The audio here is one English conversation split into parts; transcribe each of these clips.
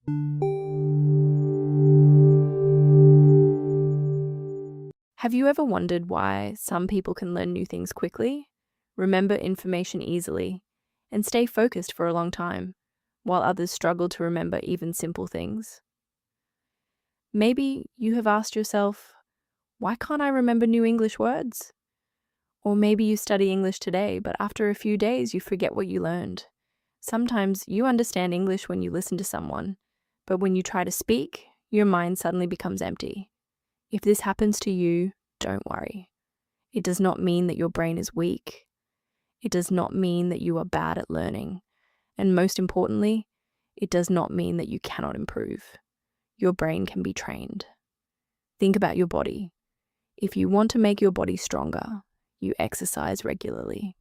Have you ever wondered why some people can learn new things quickly, remember information easily, and stay focused for a long time, while others struggle to remember even simple things? Maybe you have asked yourself, why can't I remember new English words? Or maybe you study English today, but after a few days you forget what you learned. Sometimes you understand English when you listen to someone, but when you try to speak, your mind suddenly becomes empty. If this happens to you, don't worry. It does not mean that your brain is weak. It does not mean that you are bad at learning. And most importantly, it does not mean that you cannot improve. Your brain can be trained. Think about your body. If you want to make your body stronger, you exercise regularly.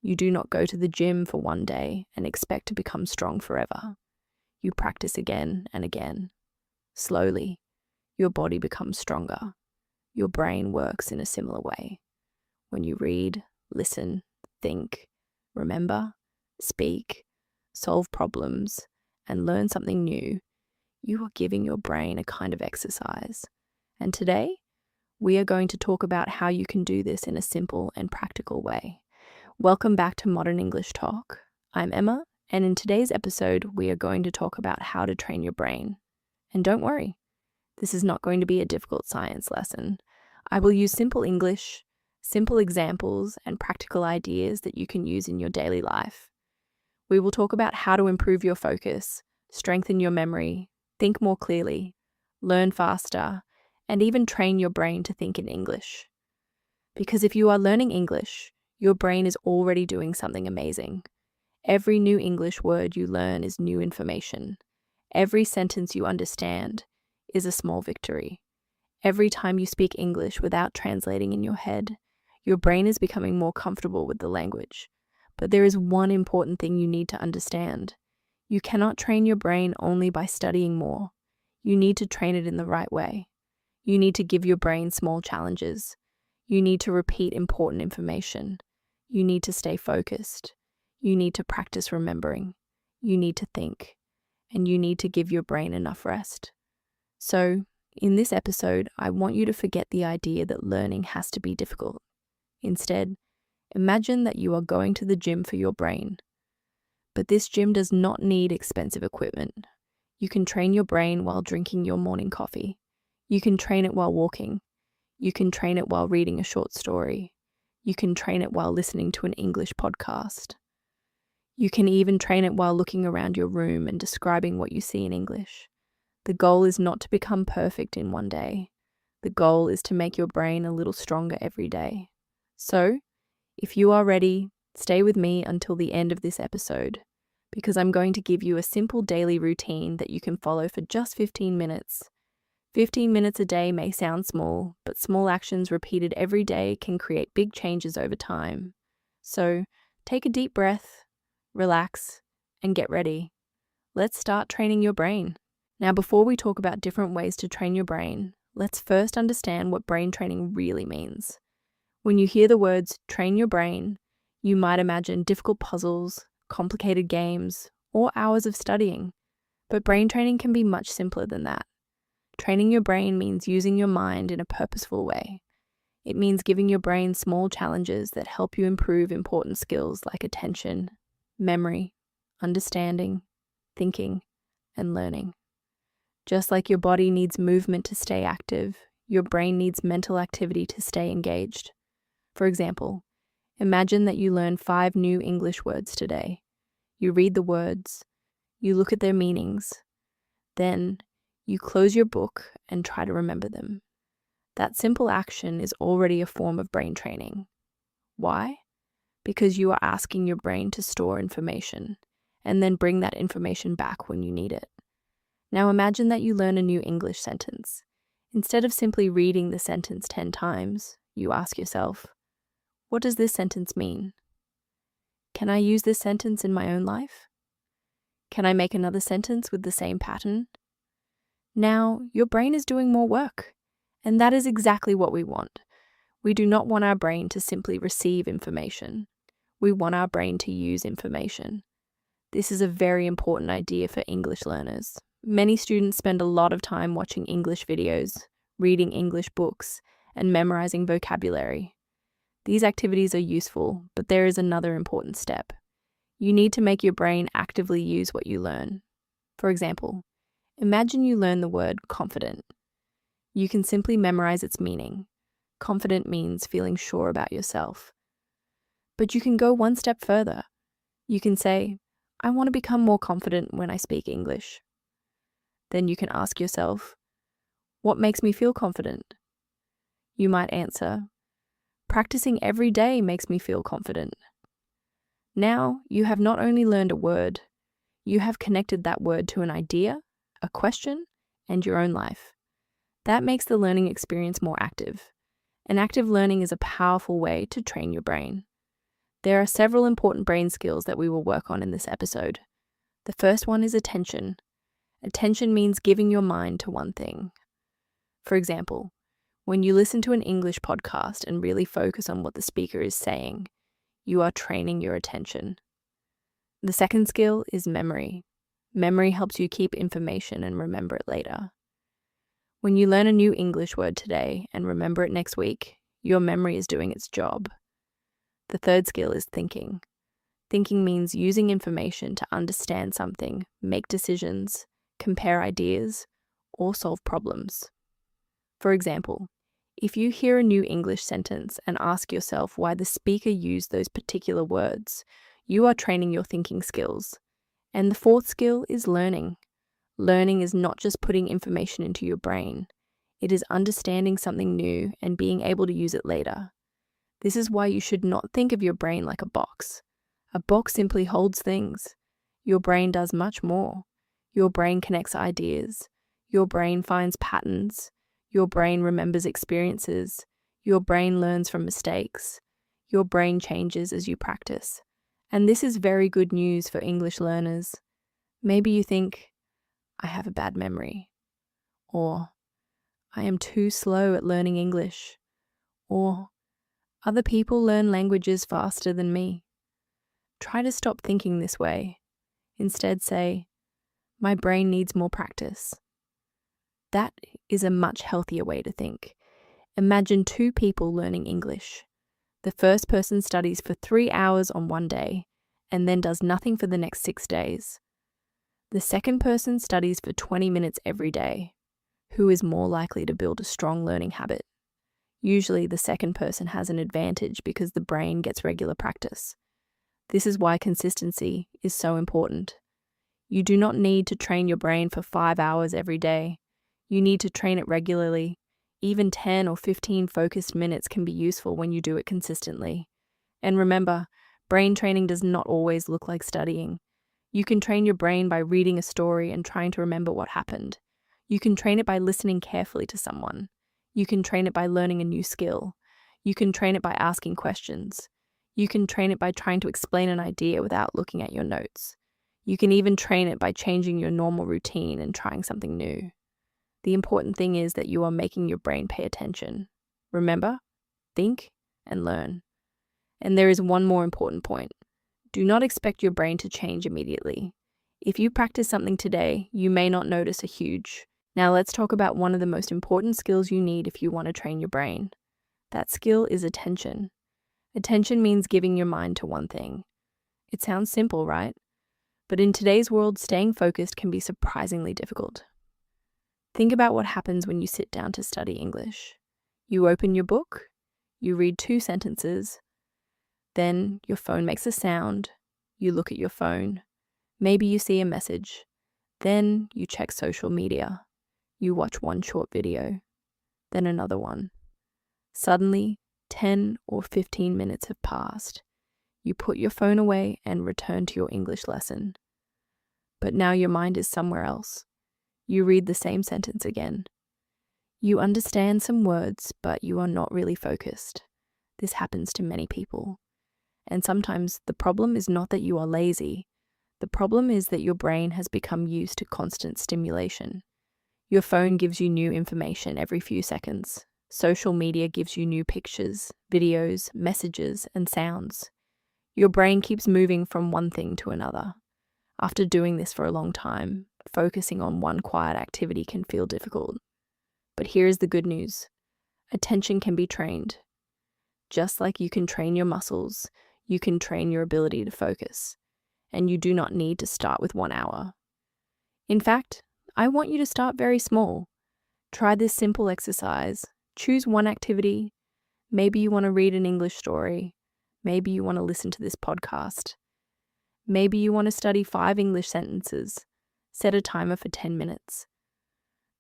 You do not go to the gym for one day and expect to become strong forever. You practice again and again. Slowly, your body becomes stronger. Your brain works in a similar way. When you read, listen, think, remember, speak, solve problems, and learn something new, you are giving your brain a kind of exercise. And today, we are going to talk about how you can do this in a simple and practical way. Welcome back to Modern English Talk. I'm Emma, and in today's episode, we are going to talk about how to train your brain. And don't worry, this is not going to be a difficult science lesson. I will use simple English, simple examples, and practical ideas that you can use in your daily life. We will talk about how to improve your focus, strengthen your memory, think more clearly, learn faster, and even train your brain to think in English. Because if you are learning English, your brain is already doing something amazing. Every new English word you learn is new information. Every sentence you understand is a small victory. Every time you speak English without translating in your head, your brain is becoming more comfortable with the language. But there is one important thing you need to understand. You cannot train your brain only by studying more. You need to train it in the right way. You need to give your brain small challenges. You need to repeat important information. You need to stay focused. You need to practice remembering. You need to think. And you need to give your brain enough rest. So, in this episode, I want you to forget the idea that learning has to be difficult. Instead, imagine that you are going to the gym for your brain. But this gym does not need expensive equipment. You can train your brain while drinking your morning coffee. You can train it while walking. You can train it while reading a short story. You can train it while listening to an English podcast. You can even train it while looking around your room and describing what you see in English. The goal is not to become perfect in one day. The goal is to make your brain a little stronger every day. So, if you are ready, stay with me until the end of this episode, because I'm going to give you a simple daily routine that you can follow for just 15 minutes. 15 minutes a day may sound small, but small actions repeated every day can create big changes over time. So, take a deep breath, relax, and get ready. Let's start training your brain. Now, before we talk about different ways to train your brain, let's first understand what brain training really means. When you hear the words train your brain, you might imagine difficult puzzles, complicated games, or hours of studying. But brain training can be much simpler than that. Training your brain means using your mind in a purposeful way. It means giving your brain small challenges that help you improve important skills like attention, memory, understanding, thinking, and learning. Just like your body needs movement to stay active, your brain needs mental activity to stay engaged. For example, imagine that you learn 5 new English words today. You read the words, you look at their meanings, then you close your book and try to remember them. That simple action is already a form of brain training. Why? Because you are asking your brain to store information and then bring that information back when you need it. Now imagine that you learn a new English sentence. Instead of simply reading the sentence 10 times, you ask yourself, what does this sentence mean? Can I use this sentence in my own life? Can I make another sentence with the same pattern? Now, your brain is doing more work, and that is exactly what we want. We do not want our brain to simply receive information. We want our brain to use information. This is a very important idea for English learners, Many students spend a lot of time watching English videos, reading English books, and memorizing vocabulary. These activities are useful, but there is another important step. You need to make your brain actively use what you learn. For example, imagine you learn the word confident. You can simply memorize its meaning. Confident means feeling sure about yourself. But you can go one step further. You can say, I want to become more confident when I speak English. Then you can ask yourself, what makes me feel confident? You might answer, practicing every day makes me feel confident. Now you have not only learned a word, you have connected that word to an idea, a question, and your own life. That makes the learning experience more active. And active learning is a powerful way to train your brain. There are several important brain skills that we will work on in this episode. The first one is attention. Attention means giving your mind to one thing. For example, when you listen to an English podcast and really focus on what the speaker is saying, you are training your attention. The second skill is memory. Memory helps you keep information and remember it later. When you learn a new English word today and remember it next week, your memory is doing its job. The third skill is thinking. Thinking means using information to understand something, make decisions, compare ideas, or solve problems. For example, if you hear a new English sentence and ask yourself why the speaker used those particular words, you are training your thinking skills. And the fourth skill is learning. Learning is not just putting information into your brain. It is understanding something new and being able to use it later. This is why you should not think of your brain like a box. A box simply holds things. Your brain does much more. Your brain connects ideas. Your brain finds patterns. Your brain remembers experiences. Your brain learns from mistakes. Your brain changes as you practice. And this is very good news for English learners. Maybe you think, I have a bad memory. Or, I am too slow at learning English. Or, other people learn languages faster than me. Try to stop thinking this way. Instead say, my brain needs more practice. That is a much healthier way to think. Imagine two people learning English. The first person studies for 3 hours on one day and then does nothing for the next 6 days. The second person studies for 20 minutes every day. Who is more likely to build a strong learning habit? Usually the second person has an advantage because the brain gets regular practice. This is why consistency is so important. You do not need to train your brain for 5 hours every day. You need to train it regularly. Even 10 or 15 focused minutes can be useful when you do it consistently. And remember, brain training does not always look like studying. You can train your brain by reading a story and trying to remember what happened. You can train it by listening carefully to someone. You can train it by learning a new skill. You can train it by asking questions. You can train it by trying to explain an idea without looking at your notes. You can even train it by changing your normal routine and trying something new. The important thing is that you are making your brain pay attention. Remember, think and learn. And there is one more important point. Do not expect your brain to change immediately. If you practice something today, you may not notice a huge. Now let's talk about one of the most important skills you need if you want to train your brain. That skill is attention. Attention means giving your mind to one thing. It sounds simple, right? But in today's world, staying focused can be surprisingly difficult. Think about what happens when you sit down to study English. You open your book, you read 2 sentences, then your phone makes a sound, you look at your phone, maybe you see a message, then you check social media, you watch one short video, then another one. Suddenly, 10 or 15 minutes have passed. You put your phone away and return to your English lesson. But now your mind is somewhere else. You read the same sentence again. You understand some words, but you are not really focused. This happens to many people. And sometimes the problem is not that you are lazy. The problem is that your brain has become used to constant stimulation. Your phone gives you new information every few seconds. Social media gives you new pictures, videos, messages, and sounds. Your brain keeps moving from one thing to another. After doing this for a long time, Focusing on one quiet activity can feel difficult. But here is the good news. Attention can be trained. Just like you can train your muscles, you can train your ability to focus. And you do not need to start with 1 hour. In fact, I want you to start very small. Try this simple exercise. Choose one activity. Maybe you want to read an English story. Maybe you want to listen to this podcast. Maybe you want to study 5 English sentences. Set a timer for 10 minutes.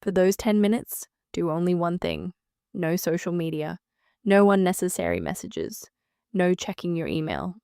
For those 10 minutes, do only one thing. No social media. No unnecessary messages. No checking your email.